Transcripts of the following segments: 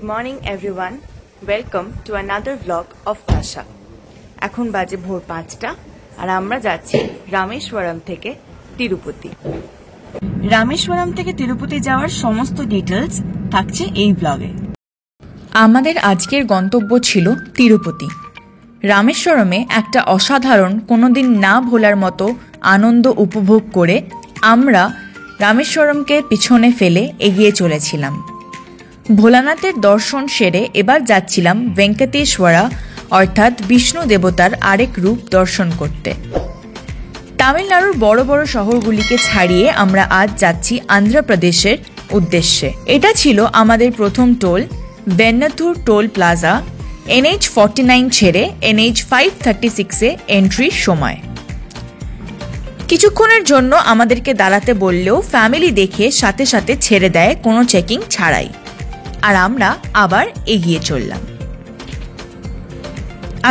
Good morning everyone. Welcome to another vlog of Tasha. এখন বাজে ভোর 5টা আর আমরা যাচ্ছি রামেশ্বরম থেকে তিরুপতি। রামেশ্বরম থেকে তিরুপতি যাওয়ার সমস্ত ডিটেইলস থাকছে এই ব্লগে। আমাদের আজকের গন্তব্য ছিল তিরুপতি। রামেশ্বরমে একটা অসাধারণ কোনোদিন না ভোলার মতো আনন্দ উপভোগ করে আমরা রামেশ্বরমকে পিছনে ফেলে এগিয়ে চলেছিলাম। ভোলানাথের দর্শন সেরে এবার যাচ্ছিলাম ভেঙ্কটেশ্বরা অর্থাৎ বিষ্ণু দেবতার আরেক রূপ দর্শন করতে। তামিলনাড়ুর বড় বড় শহরগুলিকে ছাড়িয়ে আমরা আজ যাচ্ছি অন্ধ্রপ্রদেশের উদ্দেশ্যে। এটা ছিল আমাদের প্রথম টোল ভেন্নাথুর টোল প্লাজা। NH 49 ছেড়ে NH 536-এ এন্ট্রির সময়। কিছুক্ষণের জন্য আমাদেরকে দাঁড়াতে বললেও ফ্যামিলি দেখে সাথে সাথে ছেড়ে দেয় কোনো চেকিং ছাড়াই, আর আমরা আবার এগিয়ে চললাম।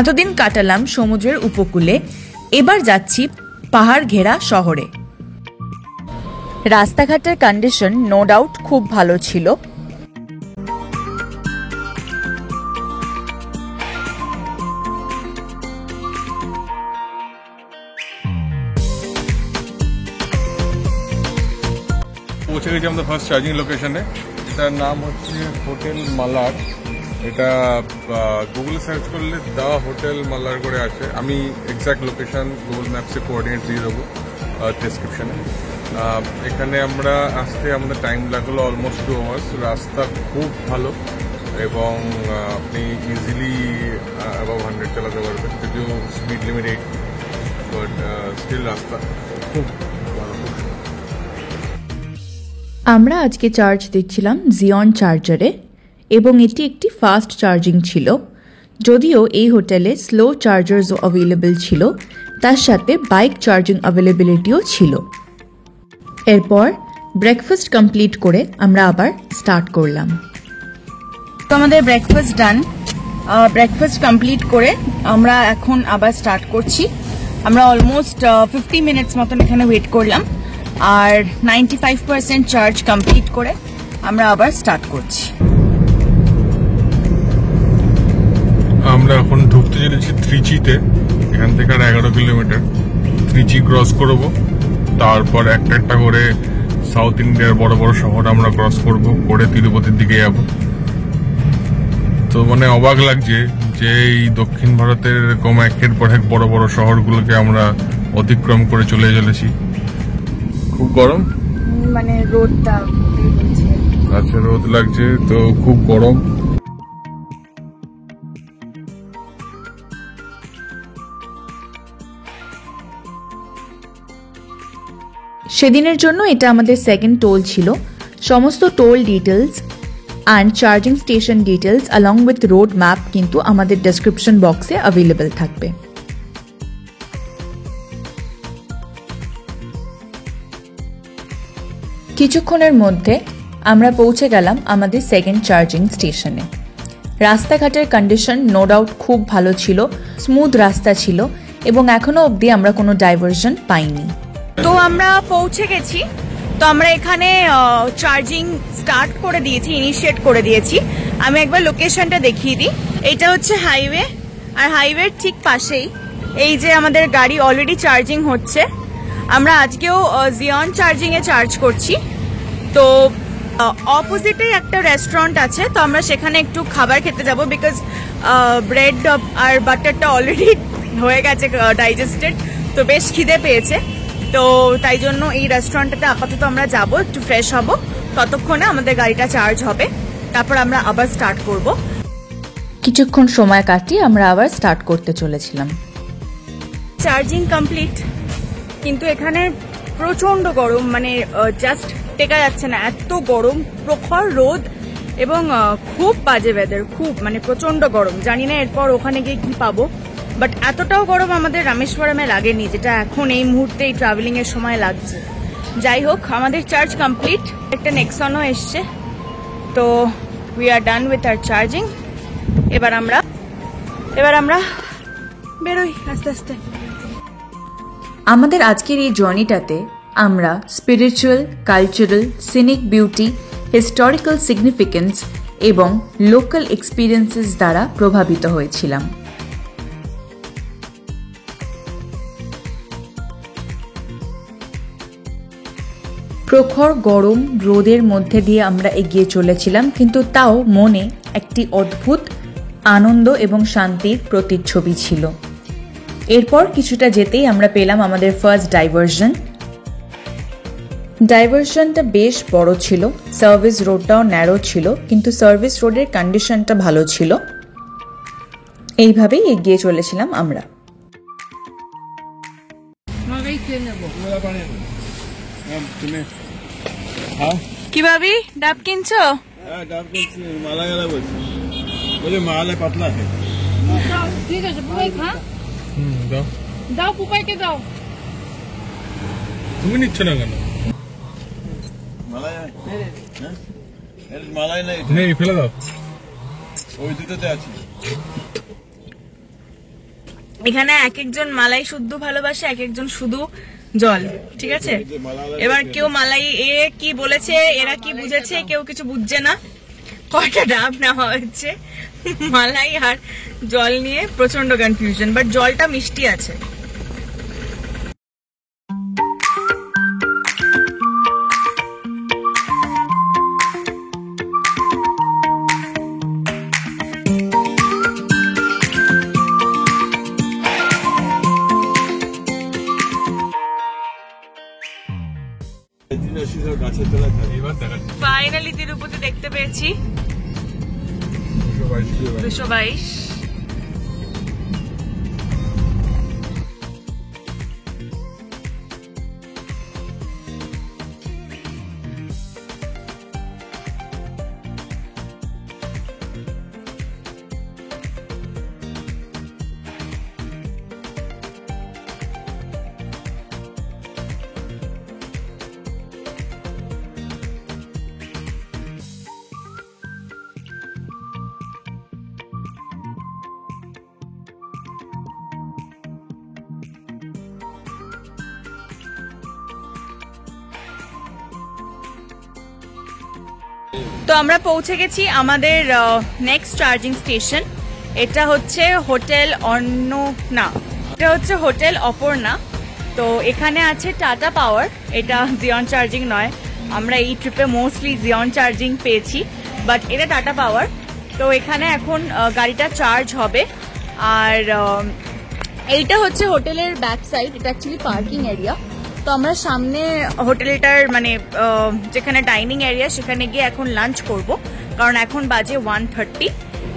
এতদিন কাটালাম সমুদ্রের উপকূলে, এবার যাচ্ছি পাহাড় ঘেরা শহরে। রাস্তাঘাটের কন্ডিশন নো ডাউট খুব ভালো ছিল। পৌঁছে গেছি আমাদের ফার্স্ট চার্জিং লোকেশনে। এটার নাম হচ্ছে হোটেল মালার। এটা গুগলে সার্চ করলে দ্য হোটেল মালার করে আসে। আমি এক্স্যাক্ট লোকেশন গুগল ম্যাপসে কোঅর্ডিনেট দিয়ে দেবো ডেসক্রিপশনে। এখানে আমরা আসতে আমাদের টাইম লাগলো অলমোস্ট 2 আওয়ার্স। রাস্তা খুব ভালো এবং আপনি ইজিলি অ্যাবাভ 100 চালাতে পারবেন, যদিও স্পিড লিমিট 8, বাট স্টিল রাস্তা খুব ভালো। আমরা আজকে চার্জ দিচ্ছিলাম জিওন চার্জারে এবং এটি একটি ফাস্ট চার্জিং ছিল। যদিও এই হোটেলে স্লো চার্জারসও অ্যাভেলেবল ছিল, তার সাথে বাইক চার্জিং অ্যাভেলেবিলিটিও ছিল। এরপর ব্রেকফাস্ট কমপ্লিট করে আমরা আবার স্টার্ট করলাম। তো আমাদের ব্রেকফাস্ট ডান। ব্রেকফাস্ট কমপ্লিট করে আমরা এখন আবার স্টার্ট করছি। আমরা অলমোস্ট 50 মিনিটস মতন এখানে ওয়েট করলাম, আর 95% চার্জ কমপ্লিট করে আমরা আবার স্টার্ট করছি। আমরা এখন ঢুকতে চলেছি ত্রিচিতে। এখান থেকে আর 11 কিলোমিটার ত্রিচি ক্রস করব, তারপর একটা একটা করে সাউথ ইন্ডিয়ার বড় বড় শহর আমরা ক্রস করব, করে তিরুপতির দিকে যাব। তো মানে অবাক লাগছে যে এই দক্ষিণ ভারতের এরকম একের পর এক বড় বড় শহরগুলোকে আমরা অতিক্রম করে চলে চলেছি। খুব গরম, মানে রোদটা আচ্ছা রোদ লাগছে তো খুব গরম। সেদিনের জন্য এটা আমাদের সেকেন্ড টোল ছিল। সমস্ত toll details and charging station details along with road map কিন্তু আমাদের ডেসক্রিপশন বক্সে অ্যাভেলেবল থাকবে। কিছুক্ষণের মধ্যে আমরা পৌঁছে গেলাম আমাদের সেকেন্ড চার্জিং স্টেশনে। রাস্তাঘাটের কন্ডিশন নো ডাউট খুব ভালো ছিল, স্মুথ রাস্তা ছিল এবং এখনো অবধি আমরা কোনো ডাইভারশন পাইনি। তো আমরা পৌঁছে গেছি। তো আমরা এখানে চার্জিং স্টার্ট করে দিয়েছি, ইনিশিয়েট করে দিয়েছি। আমি একবার লোকেশনটা দেখিয়ে দিই। এটা হচ্ছে হাইওয়ে, আর হাইওয়ের ঠিক পাশেই এই যে আমাদের গাড়ি অলরেডি চার্জিং হচ্ছে। আমরা আজকেও জিওন চার্জিং এ চার্জ করছি। তো অপোজিটে একটা রেস্টুরেন্ট আছে, তো আমরা সেখানে একটু খাবার খেতে যাব, বিকজ ব্রেড আর বাটারটা অলরেডি হয়ে গেছে ডাইজেস্টেড, তো বেশ খিদে পেয়েছে। তো তাই জন্য এই রেস্টুরেন্টটাতে আপাতত আমরা যাব, একটু ফ্রেশ হব, ততক্ষণে আমাদের গাড়িটা চার্জ হবে, তারপর আমরা আবার স্টার্ট করব। কিছুক্ষণ সময় কাটিয়ে আমরা আবার স্টার্ট করতে চলেছিলাম। চার্জিং কমপ্লিট, কিন্তু এখানে প্রচন্ড গরম, মানে জাস্ট টেকা যাচ্ছে না, এত গরম, প্রখর রোদ এবং খুব বাজে ওয়েদার, খুব মানে প্রচন্ড গরম। জানি না এরপর ওখানে গিয়ে কি পাবো, বাট এতটাও গরম আমাদের রামেশ্বরমে লাগেনি যেটা এখন এই মুহূর্তে এই ট্রাভেলিং এর সময় লাগছে। যাই হোক, আমাদের চার্জ কমপ্লিট। একটা নেক্সনও এসছে, তো we are done with our charging. এবার আমরা বেরোই আস্তে আস্তে। আমাদের আজকের এই জার্নিটাতে আমরা spiritual, cultural, scenic beauty, historical significance এবং লোকাল এক্সপিরিয়েন্সেস দ্বারা প্রভাবিত হয়েছিলাম। প্রখর গরম রোদের মধ্যে দিয়ে আমরা এগিয়ে চলেছিলাম, কিন্তু তাও মনে একটি অদ্ভুত আনন্দ এবং শান্তির প্রতিচ্ছবি ছিল। এরপর কিছুটা যেতেই আমরা পেলাম আমাদের ফার্স্ট ডাইভারশন। ডাইভারশনটা বেশ বড় ছিল, সার্ভিস রোডটাও ন্যারো ছিল, কিন্তু সার্ভিস রোডের কন্ডিশনটা ভালো ছিল। এইভাবেই এগিয়ে চলেছিলাম আমরা। কি ভাবি, ডাব কিনছো? ডাব কিনছি, মালাইয়ালা বলছি। বলে মালাই পাতলা আছে। ঠিক আছে, পুপাই খা। দাও দাও, পুপাইকে দাও। তুমি নিচ্ছ না কেন? মালাই মালাই নাই, নেই, ফেলে দাও। ওই দুটোতে আছে। এখানে এক একজন মালাই শুদ্ধ ভালোবাসে, এক একজন শুধু জল, ঠিক আছে? এবার কেউ মালাই এ কি বলেছে, এরা কি বুঝেছে, কেউ কিছু বুঝছে না। কয়টা ডাব নেওয়া হচ্ছে মালাই আর জল নিয়ে প্রচন্ড কনফিউশন, বাট জলটা মিষ্টি আছে। গাছের তলায় থাকে। এবার দেখা ফাইনালি তিরুপতি দেখতে পেয়েছি। 222। তো আমরা পৌঁছে গেছি আমাদের নেক্সট চার্জিং স্টেশন। এটা হচ্ছে হোটেল এটা হচ্ছে হোটেল অপর্ণা। তো এখানে আছে টাটা পাওয়ার, এটা জিওন চার্জিং নয়। আমরা এই ট্রিপে মোস্টলি জিওন চার্জিং পেয়েছি, বাট এটা টাটা পাওয়ার। তো এখানে এখন গাড়িটা চার্জ হবে। আর এইটা হচ্ছে হোটেলের ব্যাক সাইড, এটা অ্যাকচুয়ালি পার্কিং এরিয়া। তো আমরা সামনে হোটেলটার মানে যেখানে ডাইনিং এরিয়া সেখানে গিয়ে এখন লাঞ্চ করব, কারণ এখন বাজে 1:30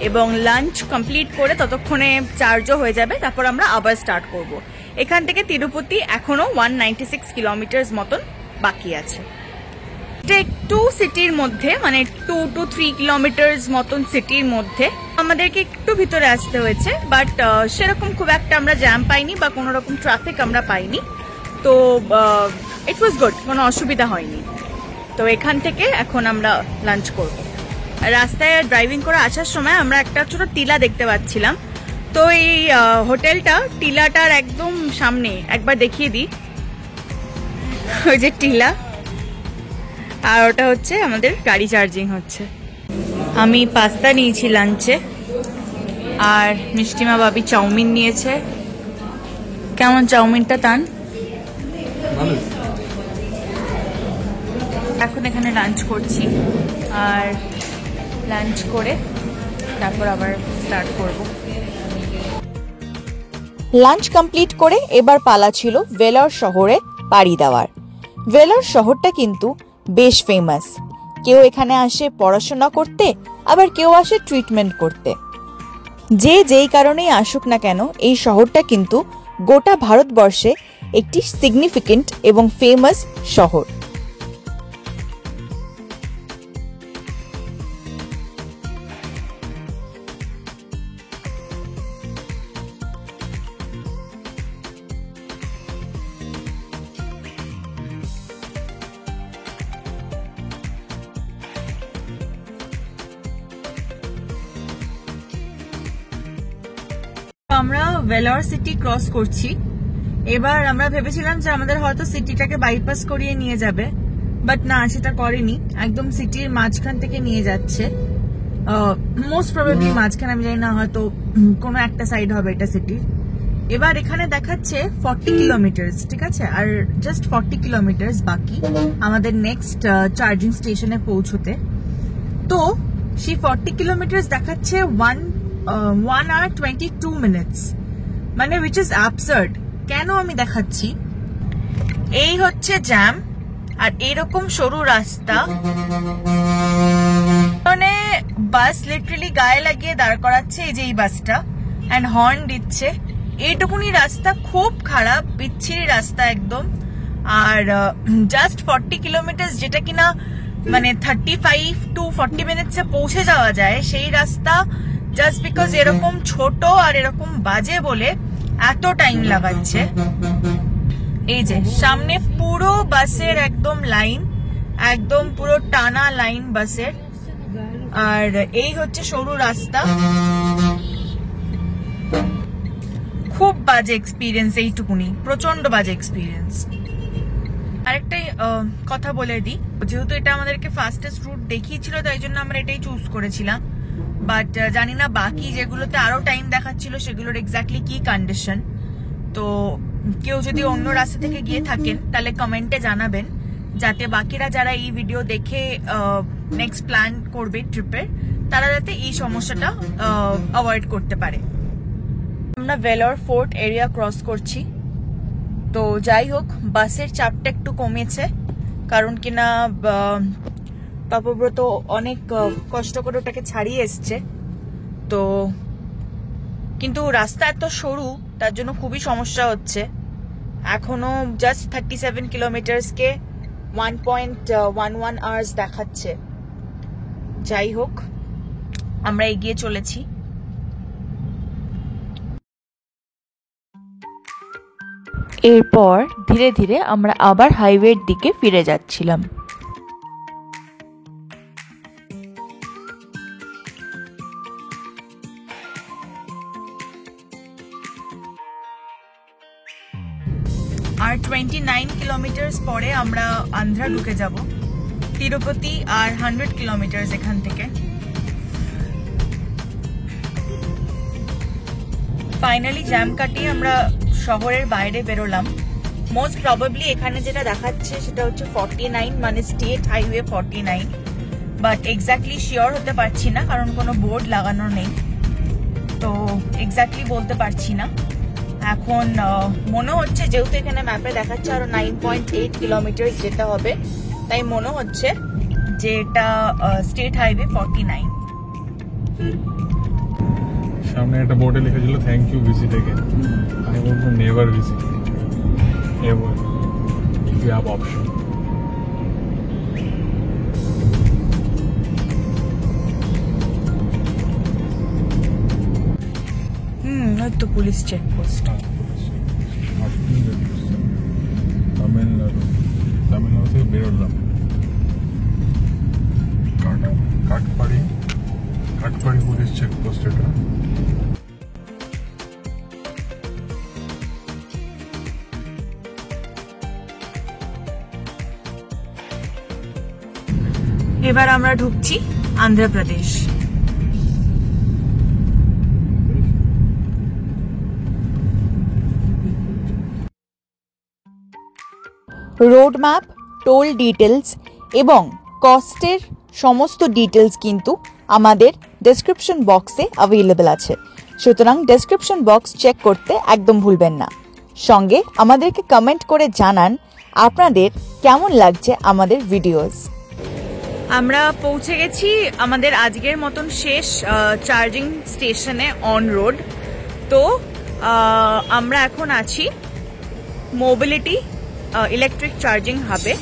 এবং লাঞ্চ কমপ্লিট করে ততক্ষণে চার্জও হয়ে যাবে, তারপর আমরা আবার স্টার্ট করব। এখান থেকে তিরুপতি এখনো 196 কিলোমিটার মতন বাকি আছে। এটা একটু সিটির মধ্যে, মানে 2 to 3 কিলোমিটার মতন সিটির মধ্যে। আমাদেরকে একটু ভিতরে আসতে হয়েছে, বাট সেরকম খুব একটা আমরা জ্যাম পাইনি বা কোনো রকম ট্রাফিক আমরা পাইনি। তো ইট ওয়াজ গুড, কোনো অসুবিধা হয়নি। তো এখান থেকে এখন আমরা লাঞ্চ করব। রাস্তায় ড্রাইভিং করে আসার সময় আমরা একটা ছোট টিলা দেখতে পাচ্ছিলাম। তো এই হোটেলটা টিলাটার একদম সামনে, একবার দেখিয়ে দিই। ওই যে টিলা, আর ওটা হচ্ছে আমাদের গাড়ি চার্জিং হচ্ছে। আমি পাস্তা নিয়েছি লাঞ্চে, আর মিষ্টিমা ভাবি চাউমিন নিয়েছে। কেমন চাউমিনটা টান? এখন এখানে লাঞ্চ করছি, আর লাঞ্চ করে তারপর আবার স্টার্ট করব। লাঞ্চ কমপ্লিট করে এবার পালা ছিল ভেলোর শহরে পাড়ি দেওয়ার। ভেলোর শহরটা কিন্তু বেশ ফেমাস। কেউ এখানে আসে পড়াশোনা করতে, আবার কেউ আসে ট্রিটমেন্ট করতে। যে যেই কারণেই আসুক না কেন, এই শহরটা কিন্তু গোটা ভারতবর্ষে একটি সিগনিফিকেন্ট এবং ফেমাস শহর। আমরা ভেলোর সিটি ক্রস করছি। এবার আমরা ভেবেছিলাম যে আমাদের হয়তো সিটিটাকে বাইপাস করিয়ে নিয়ে যাবে, বাট না, সেটা করেনি। একদম সিটির মাঝখান থেকে নিয়ে যাচ্ছে। মোস্ট প্রবাবলি মাঝখানে আমি জানি না, হয়তো কোনো একটা সাইড হবে এটা সিটি। এবার এখানে দেখাচ্ছে 40 কিলোমিটার, ঠিক আছে, আর জাস্ট 40 কিলোমিটার বাকি আমাদের নেক্সট চার্জিং স্টেশনে পৌঁছতে। তো সেই 40 কিলোমিটার দেখাচ্ছে 1 hour 22 minutes, মানে উইচ ইজ অ্যাবসার্ড। কেন আমি দেখাচ্ছি, এই হচ্ছে জ্যাম আর এরকম সরু রাস্তা, মানে বাস লিটারালি গায়ে লাগিয়ে দাঁড় করাচ্ছে, এই যে এই বাসটা, এন্ড হর্ন দিচ্ছে। এইটুকুনি রাস্তা খুব খারাপ, বিচ্ছিরি রাস্তা একদম। আর জাস্ট 40 কিলোমিটার, যেটা কিনা মানে 35 to 40 মিনিটসে পৌঁছে যাওয়া যায়, সেই রাস্তা জাস্ট বিকজ এরকম ছোট আর এরকম বাজে বলে এত টাইম লাগাচ্ছে। এই যে সামনে পুরো বাসের একদম লাইন, একদম পুরো টানা লাইন বাসের, আর এই হচ্ছে সরু রাস্তা। খুব বাজে এক্সপিরিয়েন্স এইটুকুনি, প্রচন্ড বাজে এক্সপিরিয়েন্স। আরেকটাই কথা বলে দিই, যেহেতু এটা আমাদেরকে ফাস্টেস্ট রুট দেখিয়েছিল তাই জন্য আমরা এটাই চুজ করেছিলাম, বাট জানি না বাকি যেগুলোতে আরো টাইম দেখাচ্ছিল সেগুলোর এক্স্যাক্টলি কি কন্ডিশন। তো কেউ যদি অন্য রাস্তা থেকে গিয়ে থাকেন তাহলে কমেন্টে জানাবেন, যাতে বাকিরা যারা এই ভিডিও দেখে নেক্সট প্ল্যান করবে ট্রিপের, তারা যাতে এই সমস্যাটা অ্যাভয়েড করতে পারে। আমরা ভেলোর ফোর্ট এরিয়া ক্রস করছি। তো যাই হোক, বাসের চাপটা একটু কমেছে, কারণ কিনা তপব্রত অনেক কষ্ট করে ওটাকে ছাড়িয়ে এসছে। তো কিন্তু রাস্তা এত সরু, তার জন্য খুবই সমস্যা হচ্ছে। এখনো জাস্ট 37 কিলোমিটারসকে 1.11 আওয়ার্স দেখাচ্ছে। যাই হোক, আমরা এগিয়ে চলেছি। এরপর ধীরে ধীরে আমরা আবার হাইওয়ের দিকে ফিরে যাচ্ছিলাম। আর 29 কিলোমিটার পরে আমরা আন্ধ্রা ঢুকে যাব, তিরুপতি আর 100 কিলোমিটার এখান থেকে। ফাইনালি জ্যাম কাটিয়ে আমরা শহরের বাইরে বেরোলাম। মোস্ট প্রবাবলি এখানে যেটা দেখাচ্ছে সেটা হচ্ছে 49, মানে state highway 49, but exactly sure হতে পারছি না কারণ কোনো বোর্ড লাগানো নেই, তো এক্স্যাক্টলি বলতে পারছি না। এখন মনে হচ্ছে, যেহেতু এখানে ম্যাপে দেখাচ্ছে আরো 9.8 কিলোমিটার যেতে হবে, তাই মনে হচ্ছে যে এটা স্টেট হাইওয়ে 49। সামনে একটা বোর্ডে লিখেছিল থ্যাংক ইউ ভিসিট এগেন। আমি বলবো never visit ever if you have option. ওই তো পুলিশ চেকপোস্ট। তামিলনাড়ু থেকে বেরোলাম, কাটপাড়ি পুলিশ চেকপোস্ট এটা। এবার আমরা ঢুকছি Andhra Pradesh. Road map, toll details এবং কস্টের সমস্ত ডিটেলস কিন্তু আমাদের ডেসক্রিপশন বক্সে অ্যাভেলেবল আছে, সুতরাং ডেসক্রিপশন বক্স চেক করতে একদম ভুলবেন না। সঙ্গে আমাদেরকে কমেন্ট করে জানান আপনাদের কেমন লাগছে আমাদের ভিডিওস। আমরা পৌঁছে গেছি আমাদের আজকের মতন শেষ চার্জিং স্টেশনে অন রোড। তো আমরা এখন আছি মোবিলিটি ইলেকট্রিক চার্জিং হাবে।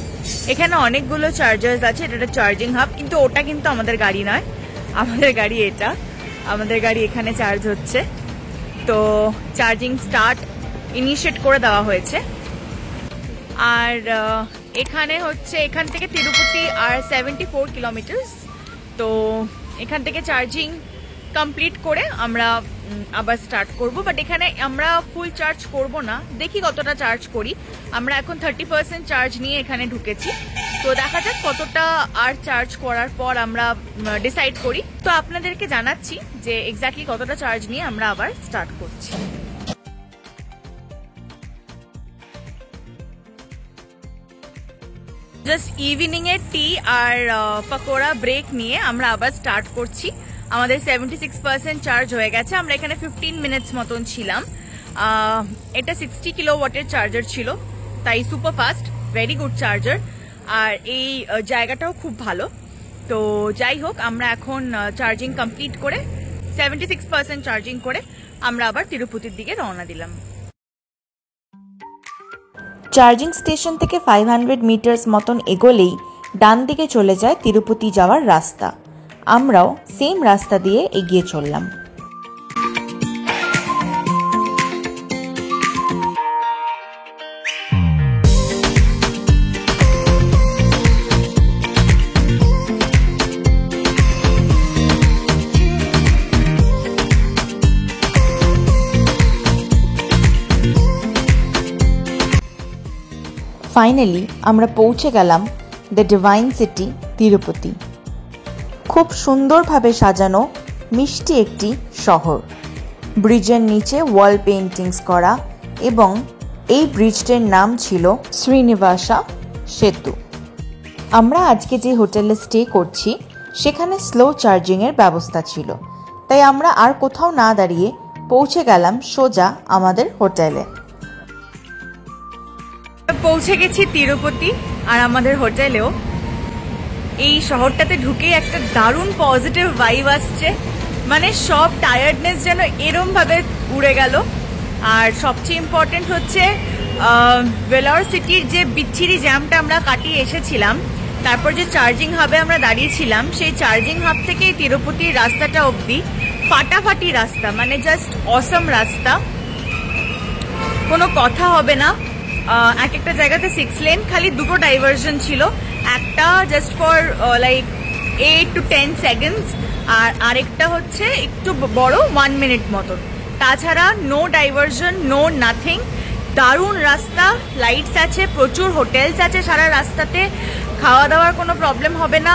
এখানে অনেকগুলো চার্জার্স আছে, এটা একটা চার্জিং হাব, কিন্তু ওটা কিন্তু আমাদের গাড়ি নয়, আমাদের গাড়ি এটা, আমাদের গাড়ি এখানে চার্জ হচ্ছে। তো চার্জিং স্টার্ট ইনিশিয়েট করে দেওয়া হয়েছে। আর এখানে হচ্ছে, এখান থেকে তিরুপতি আর 74 কিলোমিটার। তো এখান থেকে চার্জিং কমপ্লিট করে আমরা আবার স্টার্ট করব, বাট এখানে আমরা ফুল চার্জ করব না, দেখি কতটা চার্জ করি। আমরা এখন 30% চার্জ নিয়ে এখানে ঢুকেছি, তো দেখা যাক কতটা আর চার্জ করার পর আমরা ডিসাইড করি। তো আপনাদেরকে জানাচ্ছি যে এক্স্যাক্টলি কতটা চার্জ নিয়ে আমরা আবার স্টার্ট করছি। জাস্ট ইভিনিং এর টি আর পকোড়া ব্রেক নিয়ে আমরা আবার স্টার্ট করছি। আমাদের 76% চার্জ হয়ে গেছে। আমরা এখানে 15 মিনিটস মতন ছিলাম। এটা 60 কিলোওয়াটের চার্জার ছিল, তাই super fast, very good charger. আর এই জায়গাটাও খুব ভালো। তো যাই হোক, আমরা এখন চার্জিং কমপ্লিট করে 76% চার্জিং করে আমরা আবার তিরুপতির দিকে রওনা দিলাম। চার্জিং স্টেশন থেকে 500 মিটার্স মতন এগোলেই ডান দিকে চলে যায় তিরুপতি যাওয়ার রাস্তা। আমরাও সেম রাস্তা দিয়ে এগিয়ে চললাম। ফাইনালি আমরা পৌঁছে গেলাম দ্য ডিভাইন সিটি তিরুপতি। খুব সুন্দরভাবে সাজানো মিষ্টি একটি শহর। ব্রিজের নিচে ওয়াল পেইন্টিংস করা এবং এই ব্রিজটির নাম ছিল শ্রীনিবাসা সেতু। আমরা আজকে যে হোটেলে স্টে করছি সেখানে স্লো চার্জিংয়ের ব্যবস্থা ছিল, তাই আমরা আর কোথাও না দাঁড়িয়ে পৌঁছে গেলাম সোজা আমাদের হোটেলে। পৌঁছে গেছি তিরুপতি আর আমাদের হোটেলেও। এই শহরটাতে ঢুকেই একটা দারুণ পজিটিভ ভাইব আসছে, মানে সব টায়ার্ডনেস যেন এরম ভাবে উড়ে গেল। আর সবচেয়ে ইম্পর্টেন্ট হচ্ছে ভেলোর সিটির যে বিচ্ছিরি জ্যামটা আমরা কাটিয়ে এসেছিলাম, তারপর যে চার্জিং হাবে আমরা দাঁড়িয়েছিলাম, সেই চার্জিং হাব থেকে তিরুপতির রাস্তাটা অবধি ফাটাফাটি রাস্তা, মানে জাস্ট অসম রাস্তা, কোনো কথা হবে না। এক একটা জায়গাতে 6 লেন, খালি দুটো ডাইভারশন ছিল, একটা just for like 8 to 10 seconds আর আরেকটা হচ্ছে একটু বড় 1 মিনিট মতন। তাছাড়া নো ডাইভারশন, নো নাথিং। দারুণ রাস্তা, লাইটস আছে, প্রচুর হোটেলস আছে সারা রাস্তাতে, খাওয়া দাওয়ার কোনো প্রবলেম হবে না।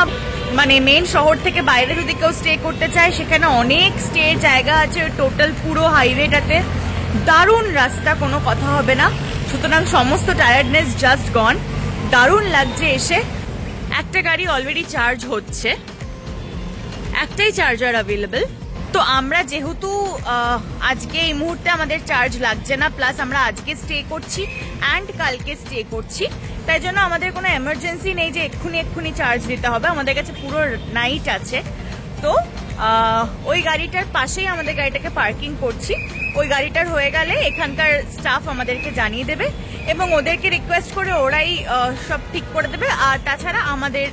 মানে মেন শহর থেকে বাইরে যদি কেউ স্টে করতে চায় সেখানে অনেক স্টে জায়গা আছে টোটাল পুরো হাইওয়েটাতে। দারুণ রাস্তা, কোনো কথা হবে না। সুতরাং সমস্ত টায়ার্ডনেস জাস্ট গন। দারুণ লাগছে এসে। একটা গাড়ি অলরেডি চার্জ হচ্ছে, একটাই চার্জার অ্যাভেলেবল। তো আমরা যেহেতু আজকে এই মুহূর্তে আমাদের চার্জ লাগছে না, প্লাস আমরা আজকে স্টে করছি অ্যান্ড কালকে স্টে করছি, তাই জন্য আমাদের কোনো এমার্জেন্সি নেই যে এক্ষুনি চার্জ দিতে হবে। আমাদের কাছে পুরো নাইট আছে। তো ওই গাড়িটার পাশেই আমাদের গাড়িটাকে পার্কিং করছি। ওই গাড়িটার হয়ে গেলে এখানকার স্টাফ আমাদেরকে জানিয়ে দেবে এবং ওদেরকে রিকোয়েস্ট করে ওরাই সব ঠিক করে দেবে। আর তাছাড়া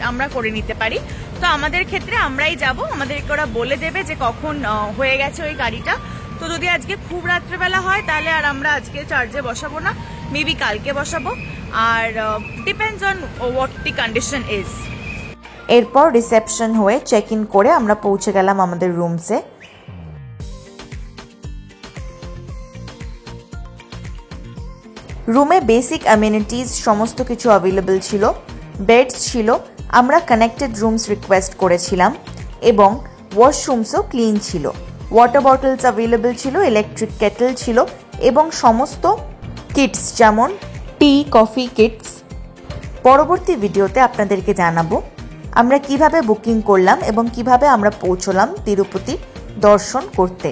আমরা করে নিতে পারি। তো আমাদের ক্ষেত্রে আমরাই যাব, আমাদেরকে ওরা বলে দেবে যে কখন হয়ে গেছে ওই গাড়িটা। তো যদি আজকে খুব রাত্রেবেলা হয় তাহলে আর আমরা আজকে চার্জে বসাবো না, মেবি কালকে বসাবো। আর depends on what the condition is. এরপর রিসেপশন হয়ে চেক ইন করে আমরা পৌঁছে গেলাম আমাদের রুমসে। রুমে বেসিক অ্যামিনিটিজ সমস্ত কিছু অ্যাভেলেবল ছিল, বেডস ছিল, আমরা কানেক্টেড রুমস রিকোয়েস্ট করেছিলাম এবং ওয়াশরুমসও ক্লিন ছিল। ওয়াটার বটলস অ্যাভেলেবল ছিল, ইলেকট্রিক কেটল ছিল এবং সমস্ত কিটস যেমন টি, কফি কিটস। পরবর্তী ভিডিওতে আপনাদেরকে জানাবো আমরা কিভাবে বুকিং করলাম এবং কিভাবে আমরা পৌঁছলাম তিরুপতি দর্শন করতে।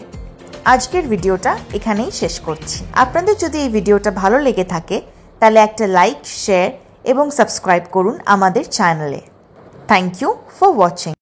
আজকের ভিডিওটা এখানেই শেষ করছি। আপনাদের যদি এই ভিডিওটা ভালো লেগে থাকে তাহলে একটা লাইক, শেয়ার এবং সাবস্ক্রাইব করুন আমাদের চ্যানেলে। Thank you for watching.